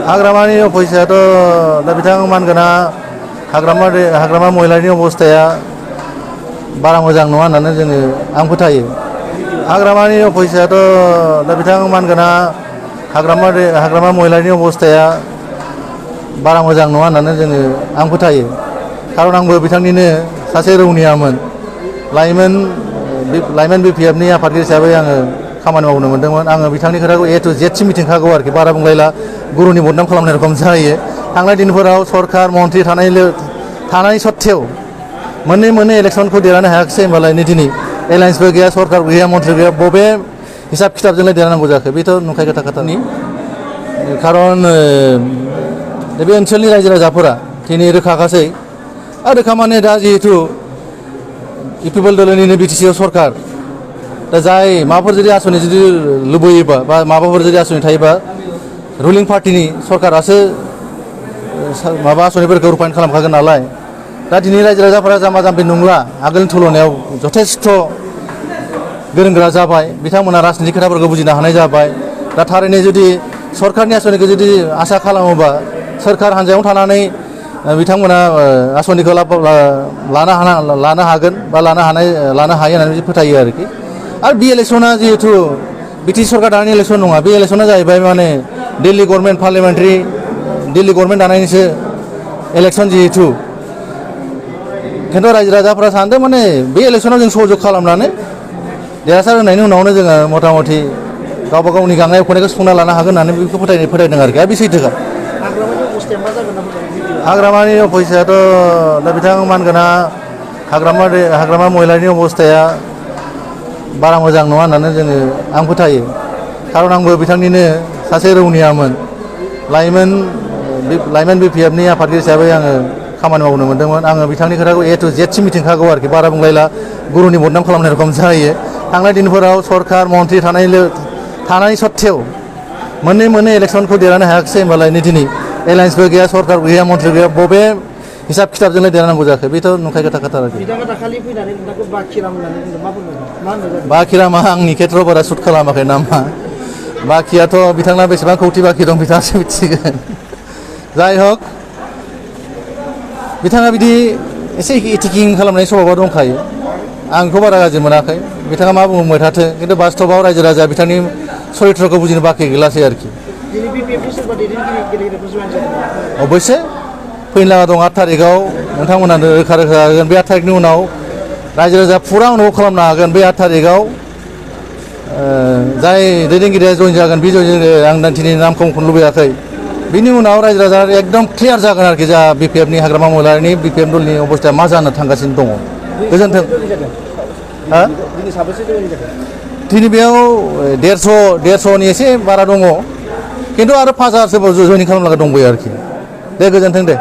हाग्रामानि फैसायाथ' दा बिथां मानगोना हाग्रामा महिलारिनि अबस्थाया बारा मोजां नङा होननानै आं फोथायो। हाग्रामानि फैसायाथ' दा बिथां मानगोना हाग्रामा महिलारिनि अबस्थाया बारा मोजां नङा होननानै आं फोथायो। खारन आंबो बिथांनिनो सासे रौनियामोन। लाइमोन BPFनि आफादगिरि हिसाबै आङो खामानि मावनो मोन्दोंमोन। आङो बिथांनि खोथाखौ A to Z सिम मिथिखागौ आरोखि, बारा बुंलायला, गुरुनि बदनाम खालामनाय रखम जायो। थांनाय दिनफोराव सरखार मन्थ्रि थानाय सत्तेव मोननै इलेक्सनखौ देरहानो हायाखिसै होनबालाय नै दिनै एलायन्सबो गैया, सरखार गैया, मन्थ्रि गैया, बबे हिसाब खिथाबजोंलाय देरहानांगौ जाखो? बेथ' नंखाय खोथानि। खारन बे ओनसोलनि रायजो राजाफोरा दिनै रोखाखासै। रोखा माने दा जिहेथु इउपिपिएल दलनिनो BTC आव सरखार, दा जाय माबाफोर जुदि आसनि जुदि लुबैयोबा बा माबाफोर जुदि आसनि थायोबा रुलिं पार्टिनि सरकारासो माबा आसनिफोरखौ रुपायन खालामखागोन नालाय। दा दिनै रायजो राजाफोरा जाम्बा जाम्बि नंला, आगोलनि तुलनायाव जथेस्थ' गोरों गोरा जाबाय। बिथांमोना राजनिति खोथाफोरखौ बुजिनो हानाय जाबाय। दा थारैनो जुदि सरकारनि आसनिखौ जुदि आसा खालामोबा सोरखार हान्जायाव थानानै बिथांमोना आसनिखौ लानो हागोन बा लानो हायो होननानै फोथायो आरोखि। आरो बे इलेक्सना जिहेतु BTC सरकार दानायनि इलेक्सन नङा, बे इलेक्सना जाहैबाय माने दिल्ली गभर्नमेन्ट दिल्ली गभर्नमेन्ट दानायनिसो इलेक्सन जिहेतु। खिन्थु रायजो राजाफ्रा सानदों माने बे इलेक्सनाव जों सहयोग खालामनानै देरहासार होनायनि उनावनो जोङो मथा मथि गावबा गावनि गांनाय उखैनायखौ सुफुंना लानो हागोन होननानै बेखौ फोथायदों आरोखि। आरो बे सैथोखा। हाग्रामानि फैसायाथ' दा बिथां मानगोना हाग्रामा महिलारिनि अबस्थाया बारा मोजां नङा होननानै आं फोथायो। खारन आंबो बिथांनिनो सासे रौनियामोन। लाइमोन BPFनि आफादगिरि हिसाबै आङो खामानि मावनो मोन्दोंमोन। आङो बिथांनि खोथाखौ A to Z सिम मिथिखागौ आरोखि, बारा बुंलायला, गुरुनि बदनाम खालामनाय रखम जायो। थांनाय दिनफोराव सरखार मन्थ्रि थानाय सत्तेव मोननै इलेक्सनखौ देरहानो हायाखिसै होनबालाय नै दिनै एलायन्सबो गैया, सरखार गैया, मन्थ्रि गैया, बबे हिसाब खिथाबजोंलाय देरहानांगौ जाखो? बेथ' नंखाय खोथा आरोखि। बिथाङा दाखालि फैनानै नोंथांखौ बाखिराम होननानै बुंदों, मा होनदों? बाखिरामा आंनि खेथ्रआव बारा सुट खालामाखै नामा। बाखियाथ' बिथांना बेसेबां खौथि बाखि दं बिथाङासो मिथिगोन। जाय हक, बिथाङा बिदि एसे इथिकिं खालामनाय सभाबा दंखायो। आं बेखौ बारा गाज्रि मोनाखै। बिथाङा मा बुंबाय थाथों, खिन्थु बास्तबआव रायजो राजा बिथांनि सरित्रखौ बुजिनो बाखि गैलासै आरोखि। अबयसे फैनो लागा दं 8 थारिखआव नोंथांमोनानो रोखा होगोन। बे 8 थारिखनि उनाव रायजो राजा फुरा अनुभव खालामनो हागोन। बे 8 थारिखआव जाय दैदेनगिरिया जइन जागोन, बे आं दिनै नामखौ मुंख'नो लुबैयाखै। बिनि उनाव रायजो राजा एकदम क्लियार जागोन आरोखि, जा BPFनि हाग्रामा महिलारिनि BPF दलनि अबस्थाया मा जानो थांगासिनो दङ। गोजोन्थों। दिनै बेयाव 150नि एसे बारा दङ, खिन्थु आरो 5000 जयनिं खालामनो लागा दंबायो आरोखि। दे गोजोन्थों दे।